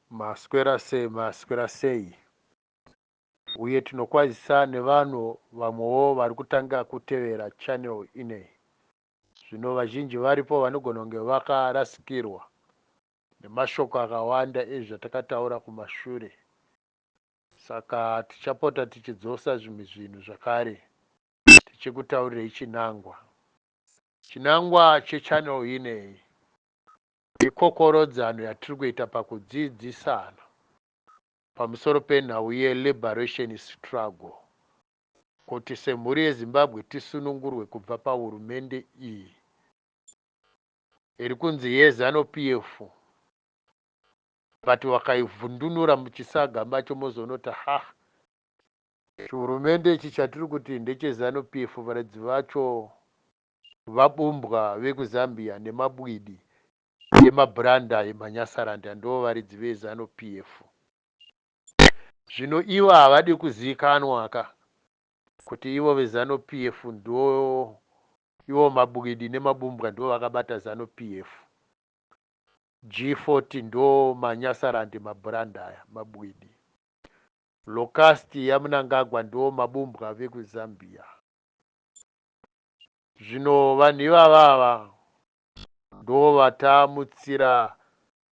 maswera sei uye tinokwazisa nevanhu vamwewo vari kutanga kutevera channel ineyi. Zvino vazhinji varipo vanogona kunge vakarasikirwa nemashoko akawanda ezvatakataura kumashure, saka tichapota tichidzosa zvimwe zvinhu zvakare tichikutaurirei chinangwa chechannel ineyi ikokorodzano yatiri kuita pakudzidzisana pamusoro penhau ye-liberation struggle, kuti semhuri yeZimbabwe tisunungurwe kubva pahurumende iyi iri kunzi yeZanu-PF, but wakaivhundunura muchisaga macho mozonota chihurumende ichi chatiri kuti ndechezanu-PF varedzi vacho vabumbwa vekuzambia nemabwidi emabhranda emanyasaranda ndo varedzi vezanu-PF. Zvino ivo havadi kuzivikanwa kuti ivo vezanu-PF ndo ivo mabwidi nemabumbwa ndo vakabata zanu-PF. G40 ndo manyasarandi mabhranda aya mabwidi. Lokasti yamunangagwa ndo mabumbwa vekuzambia. Zvino vanhu ivava ndo vatamutsira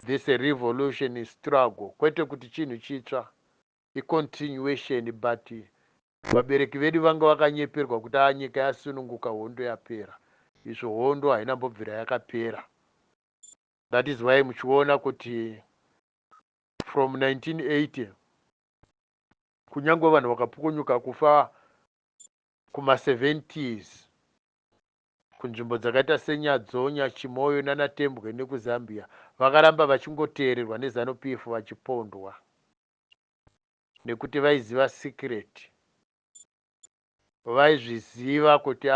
this revolution struggle, kwete kuti chinhu chitsva, continuation, but vabereki vedu vanga vakanyeperwa kuti nyika yasununguka, hondo yapera. Izvo hondo haina mbobvira yakapera. That is why muchiona kuti from 1980 kunyange vanhu vakapukunyuka kufa kuma-70s kunzvimbo dzakaita seNyadzonya, Chimoyo naNatembwe nekuzambia, vakaramba vachingoteererwa nezanu-PF vachipondwa nekuti vaiziva secret. Vaizviziva kuti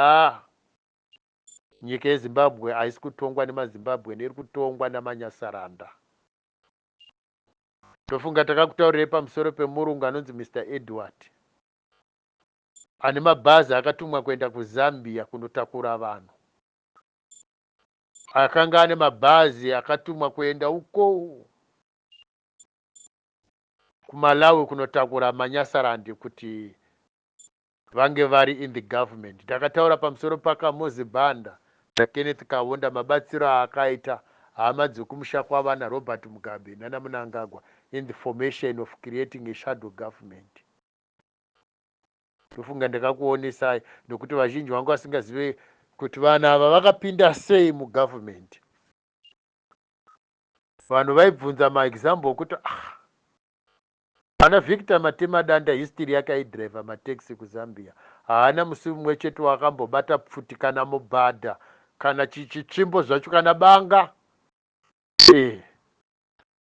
nyika yeZimbabwe haisi kutongwa nemaZimbabwe, iri kutongwa namanyasaranda. Ndofunga takakutaurirei pamusoro pemurungu anonzi Mr. Edward, ane mabhazi akatumwa kuenda kuZambia kunotakura vanhu. Akanga ane mabhazi akatumwa kuenda uko kuMalawi kunotakura manyasarandi kuti vange vari in the government. Takataura pamusoro pakaMozi Banda naKenneth Kaunda, mabatsiro akaita hama dzekumusha kwava naRobert Mugabe nana Mnangagwa in the formation of creating a shadow government. Ndofunga ndakakuonesai nekuti vazhinji vangu vasingazive kuti vanhu ava vakapinda sei mugovernment. Vanhu vaibvunza maexample okuti ana Victor Matemadanda history yake aidriver mataxi kuZambia, haana musi mumwe chete wakambobata pfuti kana mubhadha kana chichitsvimbo zvacho kana banga.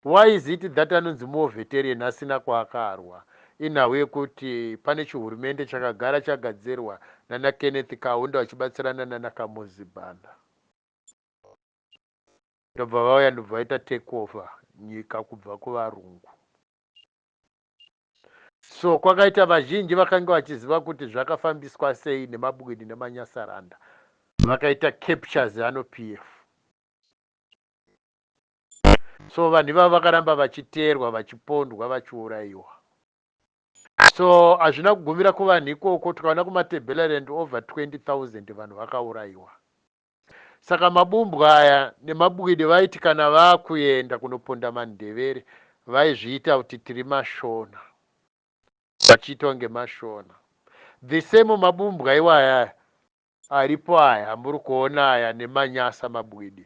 Why is it that anonzi more veteran asina kwaakaarwa? Inhau yekuti pane chihurumende chakagara chagadzirwa nana Kenneth Kaunda vachibatsirana nana Kamuzi Banda, ndobva vauya ndobva vaita take over nyika kubva kuvarungu. So kwakaita vazhinji vakanga vachiziva kuti zvakafambiswa sei nemabwidi nemanyasaranda, vakaita capture zanu-PF. So vanhu ivavo vakaramba vachiteerwa, vachipondwa, vachiurayiwa. So hazvina kugumira kuvanhu ikoko, tukaona kumaTebeleland over 20,000 vanhu vakaurayiwa. Saka mabumbwa aya nemabwidi vaiti kana vakuenda kunoponda mandevere vaizviita kuti tiri mashona, vachiitwa ngemashona. The same mabumbwa iwaya aripo aya muri kuona aya nemanyasa mabwidi,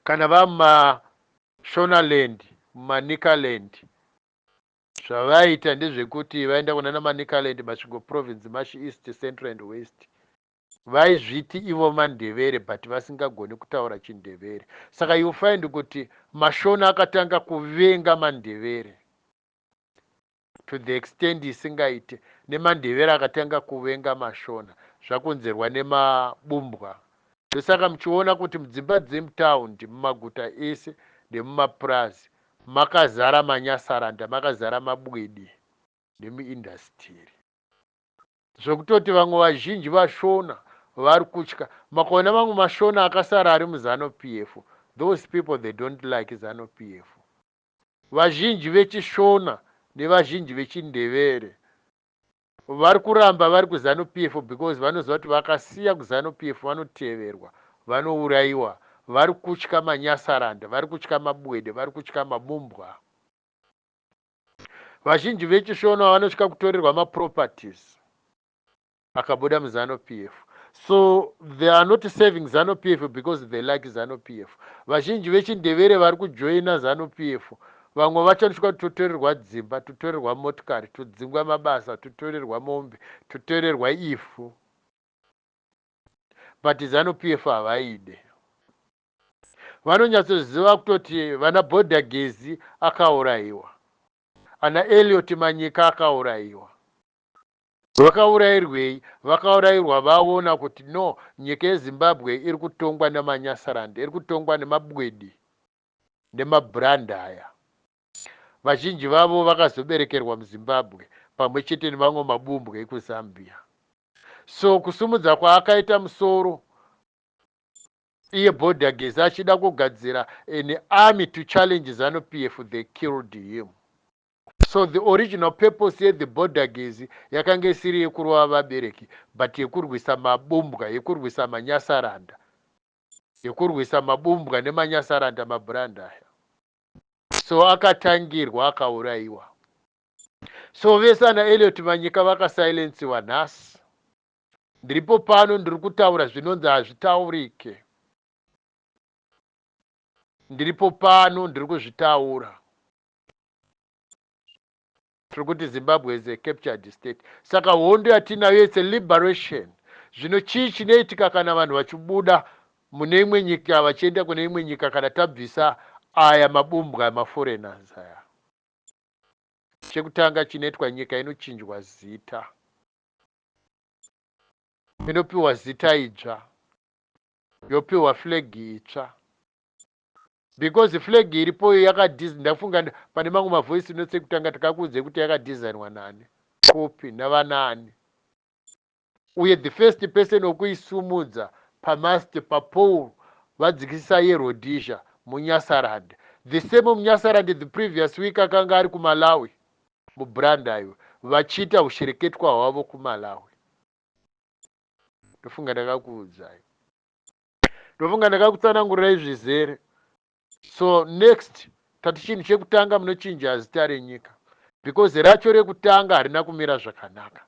kana vamumashonalandi mumanikaland, zvavaita ndezvekuti vaenda kunana manikaland masvingo province machi east, central and west, vaizviti ivo mandevere but vasingagoni kutaura chindevere. Saka you find kuti mashona akatanga kuvenga mandevere to the extent isingaite, nemandevere akatanga kuvenga mashona, zvakonzerwa nemabumbwa. Ndosaka muchiona kuti mudzimba dzemutaundi, mumaguta ese nemumaprazi makazara manyasaranda, makazara mabwidi nemuindastiri, zvokutoti vamwe vazhinji vashona vari kutya. Makaona mamwe mashona akasara ari muZanu-PF, those people they don't like ZANU-PF. vazhinji vechishona nevazhinji vechindevere vari kuramba vari kuzanu PF because vanoziva kuti vakasiya kuzanu PF vanoteverwa, vanourayiwa. Vari kutya manyasaranda, vari kutya mabwede, vari kutya mabumbwa. Vazhinji vechishona vanotya kutorerwa maproperties akabuda muzanu PF. So they are not saving Zanu PF because they like Zanu PF. Vazhinji vechindevere vari kujoina Zanu PF. Vamwe vachanotya tutorerwa dzimba, tutorerwa motikari, tudzingwa mabasa, tutorerwa mombe, tutorerwa ifu. But Zanu PF havaide. Vanonyatsoziva kutoti vana Bhodha Gezi akaurayiwa. Ana Elliot Manyika akaurayiwa. Vakaurayirwei? Vakaurayirwa vaona kuti no, nyika yeZimbabwe iri kutongwa nemanyasaranda, iri kutongwa nemabwedi nemabrandaya. Vazhinji vavo vakazoberekerwa muZimbabwe pamwe chete nevamwe mabumbwe ekuZambia. So kusumudza kwaakaita musoro iye Bhodha Gezi achida kugadzira an army to challenge Zanu PF, they killed him. So the original purpose ye the Bhodha Gezi yakanga isiri yekurova vabereki, but yekurwisa mabumbwa, yekurwisa manyasaranda, yekurwisa mabumbwa nemanyasaranda mabranda. So akatangirwa akaurayiwa. So vese ana Elliot Manyika vakasilensiwa nhasi. Ndiripo pano ndiri kutaura zvinonzi hazvitaurike. Ndiripo pano ndiri kuzvitaura. Tiri kuti Zimbabwe is a captured state. Saka hondo yatinayo it's a liberation. Zvino chii chinoitika kana vanhu vachibuda mune imwe nyika vachienda kune imwe nyika kana tabvisa aya mabumbwa maforeigners aya? Chekutanga chinoitwa, nyika inochinjwa zita, inopiwa zita idzva, yopiwa flag itsva. Because flag iripo yakadhizainwa, ndafunga pane mamwe mavoice note kutanga takakuudza kuti yakadhizainwa nani, kopi navanani. Uye the first person okuisumudza pamast papole vadzikisa yeRhodesia munyasarand. The same munyasarand the previous week akanga ari kuMalawi mubranda iwe vachiita ushereketwa hwavo kuMalawi. Ndofunga ndakakuudzai, ndofunga ndakakutsanangurirai zvizere. So next tati chinhu chekutanga munochinja zita renyika, because racho rekutanga harina kumira zvakanaka,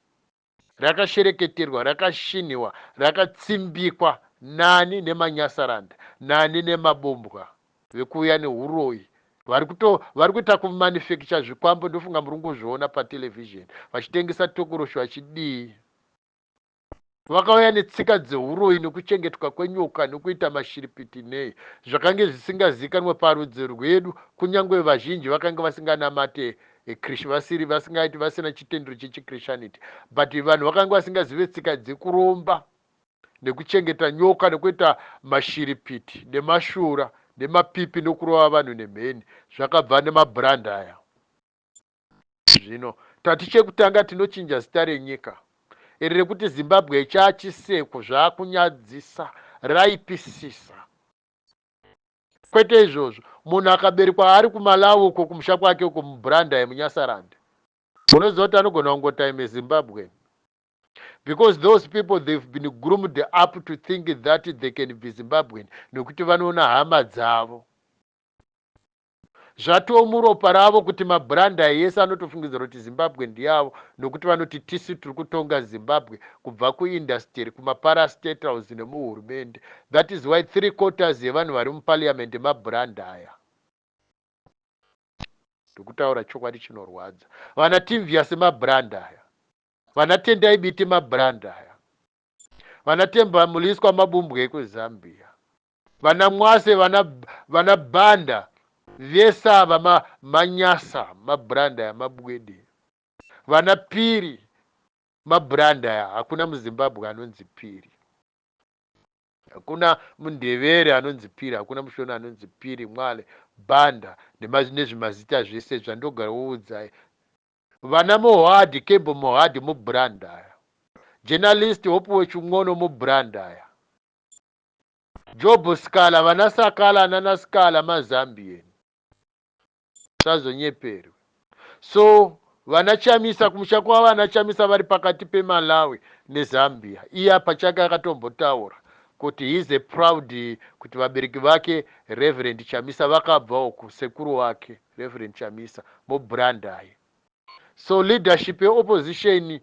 rakashereketerwa, rakashinhiwa, rakatsimbikwa nani nemanyasaranda, nani nemabombwa vekuuya neuroyi vari kuita kumanufacture zvikwambo. Ndofunga muri kuzviona patelevision vachitengesa tokorosho vachidii. Vakauya netsika dzeuroyi nekuchengetwa kwenyoka nekuita mashiripiti nei, zvakange zvisingazikanwe parudzi rwedu. Kunyange vazhinji vakanga vasinganamate vasingaiti vasina chitendero chechikrishanity, but vanhu vakanga vasingazive tsika dzekuromba nekuchengeta nyoka nekuita mashiripiti nemashura nemapipi nokurova vanhu nemheni, zvakabva nemabranda aya. Zvino tati chekutanga tinochinja zita renyika iri rekuti Zimbabwe chachiseko, zvaakunyadzisa, raipisisa. Kwete izvozvo, munhu akaberekwa ari kuMalawi uko kumusha kwake uko mubranda yemunyasaranda, munoziva kuti anogona kungoti ime Zimbabwe, because those people they've been groomed up to think that they can be Zimbabwean nekuti vanoona hama dzavo. Zvatoo muropa ravo kuti mabranda yese anotofungidzira kuti Zimbabwe ndiyavo, nokuti vanoti tisi tiri kutonga Zimbabwe kubva kuindastry, kumaparastate house nemuhurumende. That is why 3/4 yevanhu vari muparliament mabranda aya. Ndokutaura chokwadi chinorwadza. Vana Timvia semabranda aya, vana Tendai Biti mabranda aya, vana Temba Muliswa mabumbwe ekuZambia, vana Mwase, vana Banda vesava manyasa mabranda ya mabwedi, vana Piri mabranda ya. Hakuna muZimbabwe anonzi Piri, hakuna mundevere anonzi Piri, hakuna mushona anonzi Piri, Mwale, Banda nezvimazita zvese zvandogara uudzai. Vana Mohadi, Kembo Mohadi mubranda ya, journalist Hopuwe Chimwono mubranda ya, Job Skala, vana Sakala nana Skala maZambian. sazonyeperwe. So vanachamisa kumusha kwavo vanachamisa vari pakati peMalawi neZambia. Iye apa chake akatombotaura kuti he is a proud, kuti vabereki vake Reverend Chamisa vakabvawo kusekuru wake Reverend Chamisa muBrandaya. So leadership yeopposition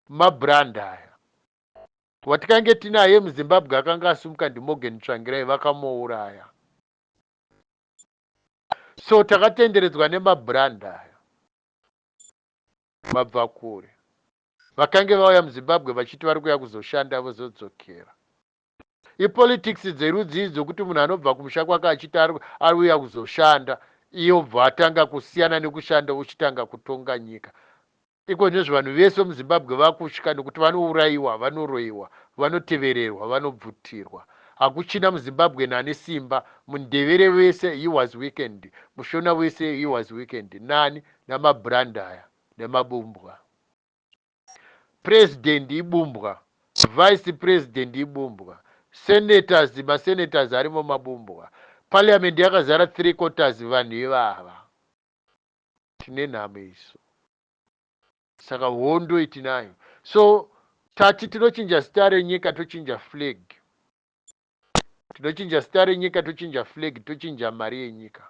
maBrandaya. Watikange tinaye muZimbabwe akanga asumuka ndiMorgan Tsvangirai vakamuuraya. So takatenderedzwa nemaBrandaya vabva kure. Vakange vauya muZimbabwe vachiti vari kuya kuzoshanda vozodzokera. Ipolitics dzerudzi dzokuti munhu anobva kumusha kwake achiti ari uya kuzoshanda, iyo bva atanga kusiyana nekushanda uchitanga kutonga nyika. Iko ndizvo vanhu vese muZimbabwe vakutya nekuti vanourayiwa, vanoroyiwa, vanotevererwa, vanobvutirwa. Hakuchina muZimbabwe nane simba. Mundevere wese he was weakened, mushona wese he was weakened. Nani namaBrandaya nemabumbwa. President ibumbwa, vice president ibumbwa, senators masenators arimo mabumbwa. Parliament yakazara 3/4 vanhu ivava. Tine nhamo iso. Saka hondo itinayo. So tati tinochinja zita renyika tochinja flag. Tinochinja zita renyika tochinja flag, tochinja mari yenyika.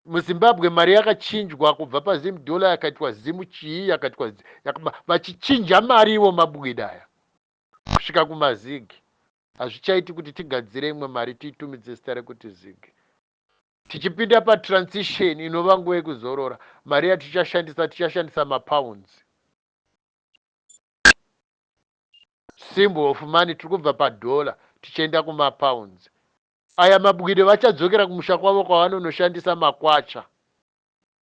MuZimbabwe mari yakachinjwa kubva paZim dollar yakaitwa Zim chii yakaitwa vachichinja mari ivo mabwidaya kusvika kumazigi. Hazvichaiti kuti tigadzire imwe mari tiitumidze zita rekuti zigi. Tichipinda patransition inova nguva yekuzorora, mari tichashandisa mapounds. Symbol of money tiri kubva padollar tichienda kumapounds. Aya mabwide vachadzokera kumusha kwavo kwavanonoshandisa makwacha.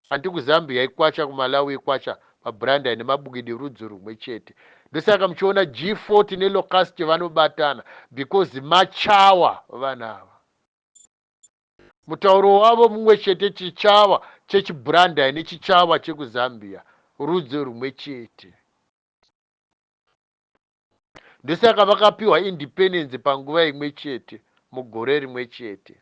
Handi kuZambia ikwacha, kuMalawi ikwacha, maBrandaya nemabwide rudzi rumwe chete. Ndosaka muchiona G40 nelocust vanobatana because machawa vanava. Mutauro wavo mumwe chete, chichawa chechiBrandaya nechichawa chekuZambia, rudzi rumwe chete. Ndosaka vakapiwa independence panguva imwe chete, mugore rimwe chete.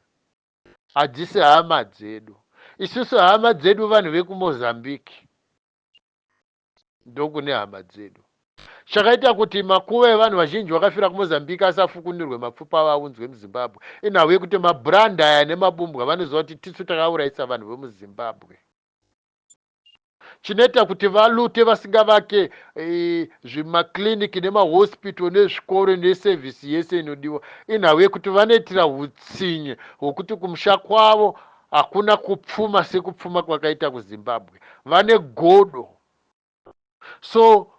Hadzisi hama dzedu. Isusu hama dzedu vanhu vekuMozambique. Ndokune hama dzedu. Chakaita kuti makuva evanhu vazhinji vakafira kuMozambique asafukunirwe mapfupa vaunzwe muZimbabwe. Inhau yekuti maBrandaya nemabumbwa vanoziva kuti tisu takaurayisa vanhu vemuZimbabwe. Chinoita kuti valute vasingavake zvimakliniki nemahospital nezvikoro nesevhisi yese inodiwa. Inhau yekuti vanoitira hutsinye hwokuti kumusha kwavo hakuna kupfuma sekupfuma kwakaita kuZimbabwe. Vane godo. So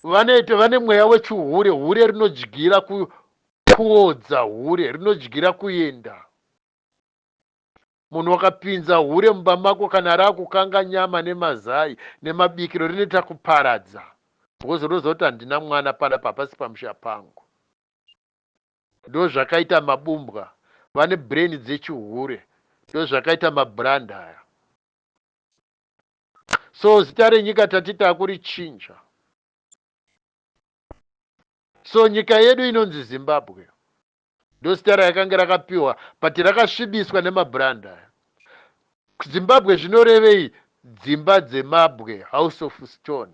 vane mweya wechihure. Hure rinodyira kuodza, hure rinodyira kuenda. Munhu wakapinza hure mumba mako kana raakukanga nyama nemazai nemabikiro rinoita kuparadza. Because rinozoti handina mwana panapa pasi pamusha pangu. Ndo zvakaita mabumbwa. Vane brain dzechihure. Ndo zvakaita maBrandaya. So zita renyika tatita kurichinja. So nyika yedu inonzi Zimbabwe. Ndo zita rakanga rakapiwa but rakasvibiswa nemaBrandaya. Zimbabwe zvinorevei? Dzimba dzemabwe, house of stone.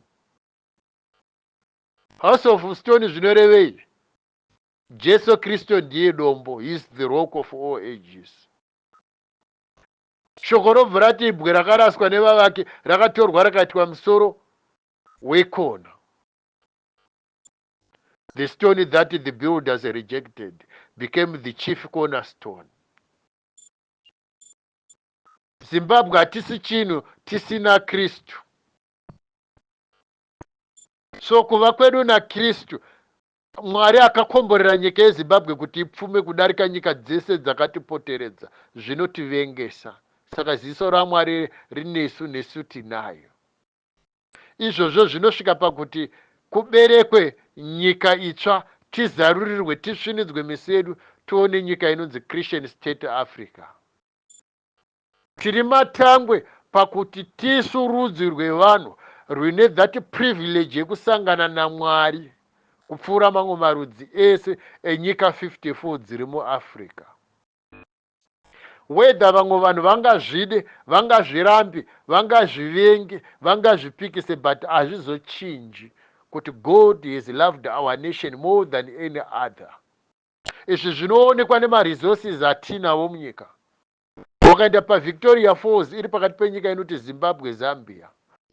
House of stone zvinorevei? Jesu Kristo ndiye dombo, he is the rock of all ages. Shoko robva rati ibwe rakaraswa nevavake rakatorwa rakaitwa musoro wekona. The stone that the builders rejected became the chief cornerstone. Zimbabwe hatisi chinhu tisina Kristu. So kuva kwedu naKristu, Mwari akakomborera nyika yeZimbabwe kuti ipfume kudarika nyika dzese dzakatipoteredza, zvinotivengesa. Saka ziso raMwari rinesu nesu tinayo. Izvozvo zvinosvika pakuti kuberekwe nyika itsva, tizarurirwe, tisvinidzwe meso edu, tione nyika inonzi Christian State Africa. Tiri matangwe pakuti tisu rudzi rwevanhu rwine that privilege yekusangana naMwari kupfuura mamwe marudzi ese enyika 54 dziri muAfrica. whether vamwe vanhu vangazvide, vangazvirambi, vangazvivenge, vangazvipikise, but hazvizochinji kuti God has loved our nation more than any other. Izvi zvinoonekwa nemaresources atinawo munyika. Ukaenda paVictoria Falls iri pakati penyika inoti Zimbabwe, Zambia,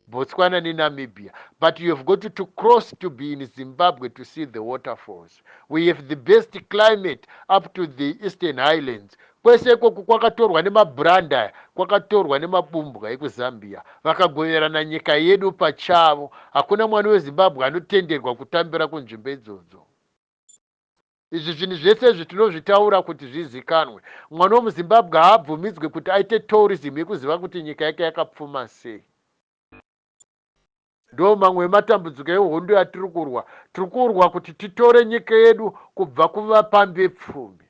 Botswana neNamibia, but you have got to cross to be in Zimbabwe to see the waterfalls. We have the best climate up to the Eastern Highlands. Kwese ikoko kwakatorwa nemabranda, kwakatorwa nemabumbwa ekuZambia, vakagoverana nyika yedu pachavo. Hakuna mwana weZimbabwe anotenderwa kutambira kunzvimbo idzodzo. Izvi zvinhu zvese zvitinozvitaura kuti zvizikanwe. Mwana wemuZimbabwe haabvumidzwe kuti aite tourism yekuziva kuti nyika yake yakapfuma sei. Ndo mamwe ematambudziko ehondo yatiri kurwa. Tiri kurwa kuti titore nyika yedu kubva kuvapambepfumi.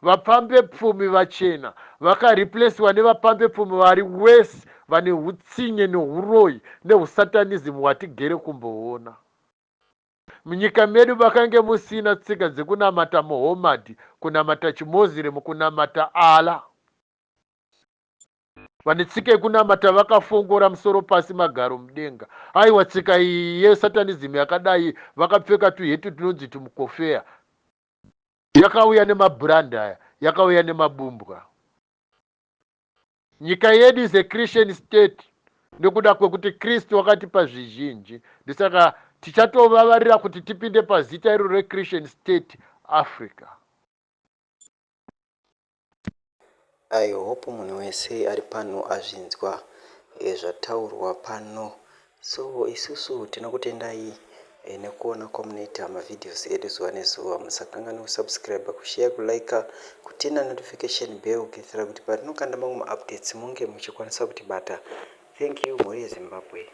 Vapambepfumi vachena vakareplacewa nevapambepfumi vari wese, vane hutsinye nehuroyi nehusatanism hwatigere kumboona. Munyika medu makange musina tsika dzekunamata Muhammad, kunamata chiMuslim, kunamata Allah. Vane tsika yekunamata vakafongora musoro pasi magaro mudenga. Aiwa, tsika iyi yesatanism yakadai vakapfeka tuhetu tunonzi tumukofeya. Yakauya nemabranda aya, yakauya nemabumbwa. Nyika yedu is a Christian state nekuda kwekuti Kristu wakatipa zvizhinji. Ndisaka tichatovavarira kuti tipinde pazita iro reChristian state Africa. I hope munhu wese ari pano azvinzwa zvataurwa pano. So isusu tinokutendai nekuona kwamunoita mavideos edu zuva nezuva. Musakanganwa kusubscribe, kushare, kulike, kutina notification bell kuitira kuti patinokanda mamwe maupdates munge muchikwanisa kutibata. Thank you, mhuri yeZimbabwe.